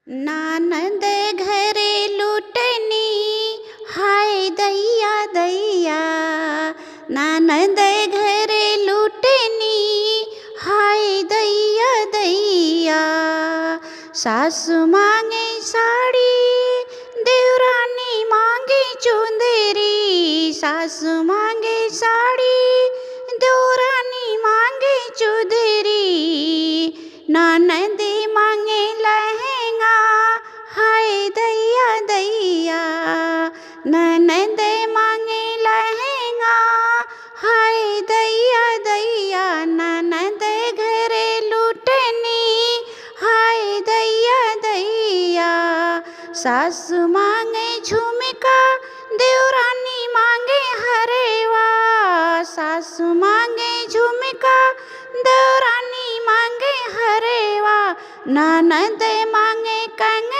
ननद घरे लुटनी, हाय दैया दैया। ननद घरे लुटनी, हाय दैया दैया। सासु मांगे साड़ी, देवरानी मांगे चुंदरी। सासु मांगे साड़ी, देवरानी मांगे चुंदरी। ननद मांगे लहंगा, हाय दैया दैया। ननद मांगे लहंगा, हाय दैया दैया। ननद घरे लुटनी, हाय दैया दैया। सासु मांगे झुमका, देवरानी मांगे हरेवा। सासु मांगे झुमका, देवरानी मांगे हरेवा। ननद मांगे कंगन,